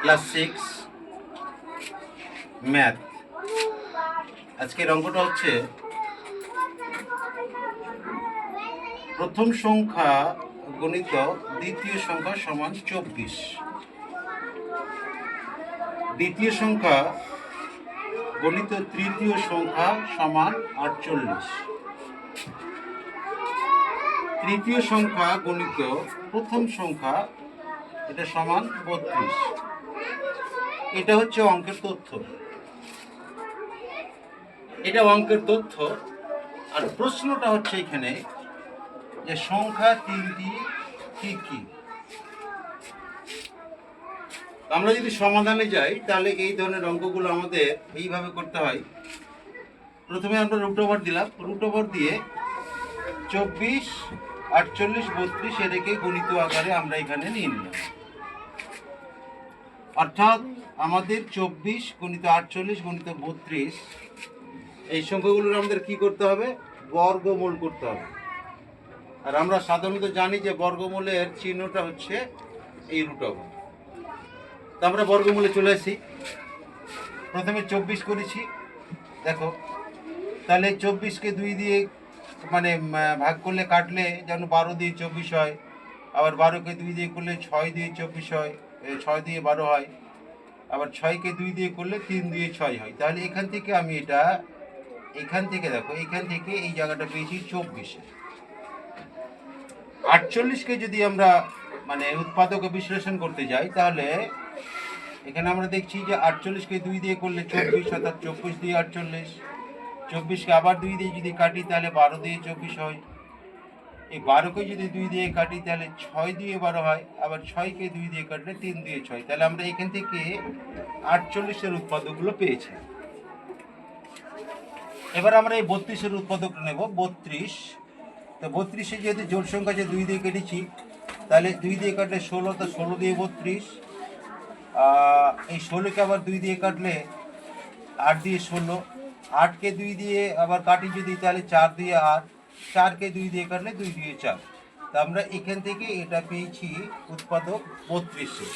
Class 6 math. আজকের অঙ্কটা হচ্ছে প্রথম সংখ্যা গণিত দ্বিতীয় সংখ্যা সমান 24, দ্বিতীয় সংখ্যা গণিত তৃতীয় সংখ্যা সমান 48, তৃতীয় সংখ্যা গণিত প্রথম সংখ্যা এটা সমান 32। এটা হচ্ছে অঙ্কের তথ্য, এটা অঙ্কের তথ্য। আর প্রশ্নটা হচ্ছে এখানে যে সংখ্যা তিনটি কি কি। আমরা যদি সমাধানে যাই তাহলে এই ধরনের অঙ্কগুলো আমাদের এইভাবে করতে হয়। প্রথমে আমরা রুট ওভার দিলাম, রুট ওভার দিয়ে 24, 48, 32 এটাকে গণিত আকারে আমরা এখানে নিয়ে নিলাম। অর্থাৎ আমাদের 24 গণিত 48 গণিত 32 এই সংখ্যাগুলোর আমাদের কি করতে হবে? বর্গমূল করতে হবে। আর আমরা সাধারণত জানি যে বর্গমূলের চিহ্নটা হচ্ছে এই রুট ওভার। তো আমরা বর্গমূলে চলে আসি। প্রথমে 24 করেছি, দেখো তাহলে 24কে 2 দিয়ে মানে ভাগ করলে কাটলে যেন 12 দিয়ে 24 হয়, আবার 12কে 2 দিয়ে করলে 6 দিয়ে 24 হয়, 6 দিয়ে 12 হয়, আবার 6কে 2 দিয়ে করলে 3 দিয়ে 6 হয়। তাহলে এখান থেকে আমি এটা এখান থেকে দেখো এখান থেকে এই জায়গাটা পেয়েছি 24। 48কে যদি আমরা মানে উৎপাদকে বিশ্লেষণ করতে যাই তাহলে এখানে আমরা দেখছি যে 48কে 2 দিয়ে করলে 24, অর্থাৎ 24 দিয়ে 48। 24কে আবার 2 দিয়ে যদি কাটি তাহলে 12 দিয়ে 24 হয়। এই 12কে যদি 2 দিয়ে কাটি তাহলে 6 দিয়ে 12 হয়, আবার 6কে 2 দিয়ে কাটলে 3 দিয়ে 6। তাহলে আমরা এখান থেকে 48-এর উৎপাদকগুলো পেয়েছি। এবার আমরা এই 32-এর উৎপাদক নেব, 32। তো 32-এ যেহেতু জোড় সংখ্যা আছে 2 দিয়ে কেটেছি, তাহলে 2 দিয়ে কাটলে 16, তো 16 দিয়ে 32। এই 16কে আবার 2 দিয়ে কাটলে 8 দিয়ে 16, 8কে 2 দিয়ে আবার কাটি যদি তাহলে 4 দিয়ে 8, 4কে 2 দিয়ে কাটলে 2 দিয়ে 4। তা আমরা এখান থেকে এটা পেয়েছি উৎপাদক 32।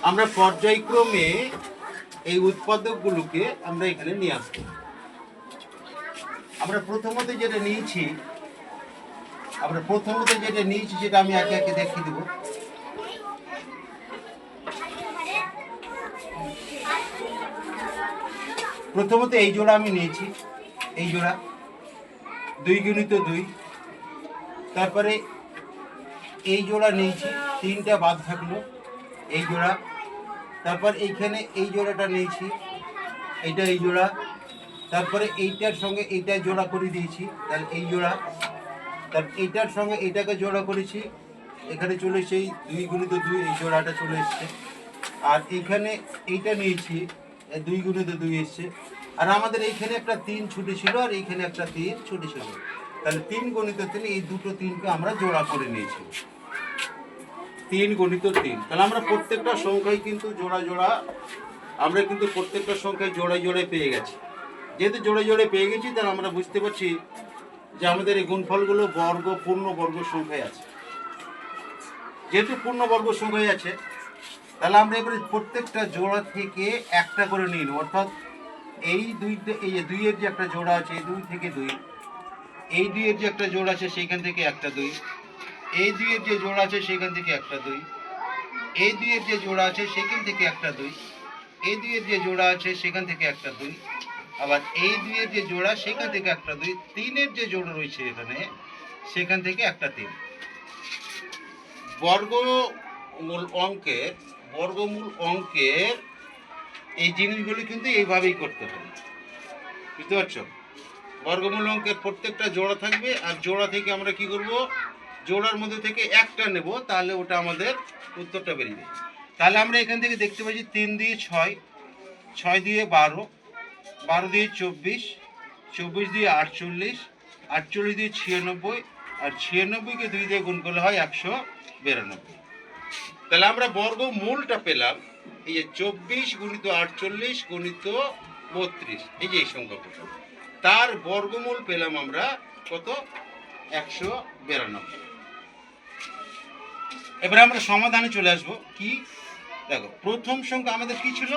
আমরা পর্যায়ক্রমে এই উৎপাদকগুলোকে আমরা এখানে নিয়ে আসবো। আমরা প্রথমত যেটা নিয়েছি সেটা আমি একে একে দেখিয়ে দেবো। প্রথমত এই জোড়া আমি নিয়েছি, এই জোড়া 2 গুণিত 2। তারপরে এই জোড়া নিয়েছি, 3টা বাদ থাকলো, এই জোড়া। তারপর এইখানে এই জোড়াটা নিয়েছি, এইটা এই জোড়া। তারপরে এইটার সঙ্গে এইটা জোড়া করে দিয়েছি, তাহলে এই জোড়া। তারপর এইটার সঙ্গে এইটাকে জোড়া করেছি, এখানে চলে এসে এই 2 গুণিত 2 এই জোড়াটা চলে এসছে। আর এইখানে এইটা নিয়েছি, 2 গুণিত 2 এসছে। আর আমাদের এইখানে একটা 3 ছুটে ছিল, আর এইখানে একটা 3 ছুটে ছিল। তাহলে 3 গুণিত 3, এই দুটো 3কে আমরা জোড়া করে নিয়েছি, 3 গুণিত 3। তাহলে আমরা প্রত্যেকটা সংখ্যায় কিন্তু জোড়া জোড়া, আমরা কিন্তু প্রত্যেকটা সংখ্যায় জোড়ায় জোড়ায় পেয়ে গেছি। যেহেতু জোড়ায় জোড়ায় পেয়ে গেছি, তাহলে আমরা বুঝতে পারছি যে আমাদের এই গুণফলগুলো পূর্ণবর্গ সংখ্যায় আছে। যেহেতু পূর্ণবর্গ সংখ্যায় আছে, তাহলে আমরা এবারে প্রত্যেকটা জোড়া থেকে একটা করে নিয়ে নেব। অর্থাৎ এই এই যে 2-এর যে একটা জোড়া আছে, এই 2 থেকে 2, এই 2-এর যে একটা জোড়া আছে সেইখান থেকে একটা 2, এই 2-এর যে জোড়া আছে সেইখান থেকে একটা 2, এই 2-এর যে জোড়া আছে সেখান থেকে একটা 2, এই 2-এর যে জোড়া আছে সেখান থেকে একটা 2, আবার এই 2-এর যে জোড়া সেখান থেকে একটা 2, 3-এর যে জোড়া রয়েছে এখানে সেখান থেকে একটা 3। বর্গমূল অঙ্কের এই জিনিসগুলি কিন্তু এইভাবেই করতে হবে, বুঝতে পারছো? বর্গমূল অঙ্কের প্রত্যেকটা জোড়া থাকবে, আর জোড়া থেকে আমরা কি করব? জোড়ার মধ্যে থেকে একটা নেব, তাহলে ওটা আমাদের উত্তরটা বেরিয়ে যাবে। তাহলে আমরা এখান থেকে দেখতে পাচ্ছি 3 দিয়ে 6, 6 দিয়ে 12, 12 দিয়ে 24, 24 দিয়ে 48, 48 দিয়ে 96, আর 96কে 2 দিয়ে গুণ করলে হয় 192। তাহলে আমরা বর্গমূলটা পেলাম এই যে 24 গুণিত 48 গুণিত 32, এই যে এই সংখ্যাটা, তার বর্গমূল পেলাম আমরা কত? 192। এবারে আমরা সমাধানে চলে আসবো। কি দেখো, প্রথম সংখ্যা আমাদের কি ছিল?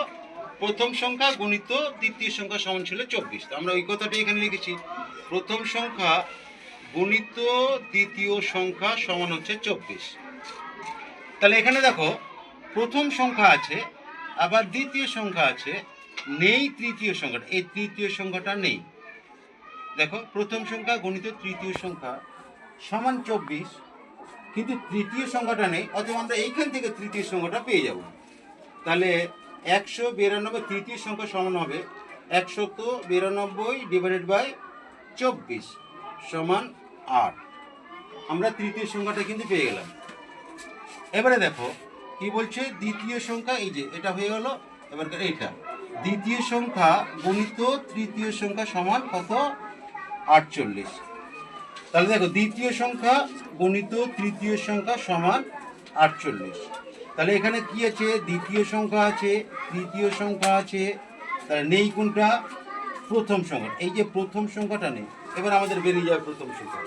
প্রথম সংখ্যা গুণিত দ্বিতীয় সংখ্যা সমান ছিল 24। তো আমরা ওই কথাটি এখানে লিখেছি, প্রথম সংখ্যা গুণিত দ্বিতীয় সংখ্যা সমান হচ্ছে 24। তাহলে এখানে দেখো, প্রথম সংখ্যা আছে, আবার দ্বিতীয় সংখ্যা আছে, নেই তৃতীয় সংখ্যাটা। এই তৃতীয় সংখ্যাটা নেই। দেখো, প্রথম সংখ্যা গণিত তৃতীয় সংখ্যা সমান 24, কিন্তু তৃতীয় সংখ্যাটা নেই, অথবা আমরা এইখান থেকে তৃতীয় সংখ্যাটা পেয়ে যাব। তাহলে 192 তৃতীয় সংখ্যা সমান হবে 192 ডিভাইডেড বাই 24 সমান 8। আমরা তৃতীয় সংখ্যাটা কিন্তু পেয়ে গেলাম। এবারে দেখো কি বলছে, দ্বিতীয় সংখ্যা, এই যে এটা হয়ে গেল। এবার এইটা দ্বিতীয় সংখ্যা গুণিত তৃতীয় সংখ্যা সমান কত? 48। তাহলে দেখো, দ্বিতীয় সংখ্যা গণিত তৃতীয় সংখ্যা সমান 48। তাহলে এখানে কি আছে? দ্বিতীয় সংখ্যা আছে, তৃতীয় সংখ্যা আছে, তাহলে নেই কোনটা? প্রথম সংখ্যা। এই যে প্রথম সংখ্যাটা নেই। এবার আমাদের বেরিয়ে যাবে প্রথম সংখ্যা।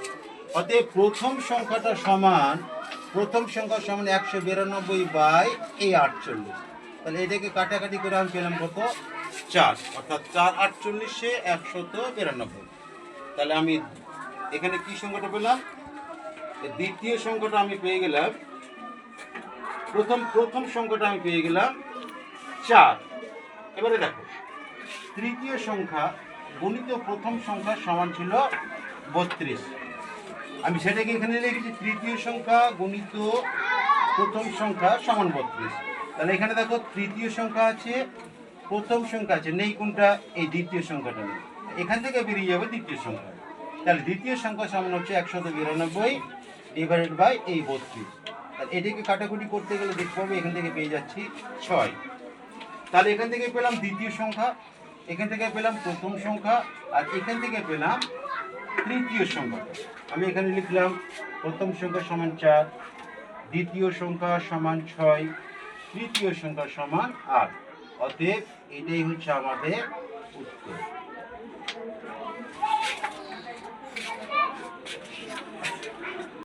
অতএব প্রথম সংখ্যাটা সমান, প্রথম সংখ্যা সমান 192 বাই এই 48। তাহলে এটাকে কাটাকাটি করে আমি পেলাম কত? 4, অর্থাৎ 4 48 192। তাহলে আমি এখানে কি সংখ্যাটা পেলাম? দ্বিতীয় সংখ্যাটা আমি পেয়ে গেলাম, প্রথম সংখ্যাটা আমি পেয়ে গেলাম 4। এবারে দেখো, তৃতীয় সংখ্যা গুণিত প্রথম সংখ্যা সমান ছিল 32। আমি সেটাকে এখানে লিখেছি, তৃতীয় সংখ্যা গুণিত প্রথম সংখ্যা সমান 32। তাহলে এখানে দেখো, তৃতীয় সংখ্যা আছে, প্রথম সংখ্যা আছে, নেই কোনটা? এই দ্বিতীয় সংখ্যাটা নেই। এখান থেকে বেরিয়ে যাবে দ্বিতীয় সংখ্যা। তাহলে দ্বিতীয় সংখ্যা সমান হচ্ছে 192 ডিভাইডেড বাই এই 32। তাহলে এটাকে কাটাকুটি করতে গেলে দেখতে পাবে এখান থেকে পেয়ে যাচ্ছি 6। তাহলে এখান থেকে পেলাম দ্বিতীয় সংখ্যা, এখান থেকে পেলাম প্রথম সংখ্যা, আর এখান থেকে পেলাম তৃতীয় সংখ্যা। আমি এখানে লিখলাম প্রথম সংখ্যা সমান 4, দ্বিতীয় সংখ্যা সমান 6, তৃতীয় সংখ্যা সমান 8। অতএব এটাই হচ্ছে আমাদের উত্তর।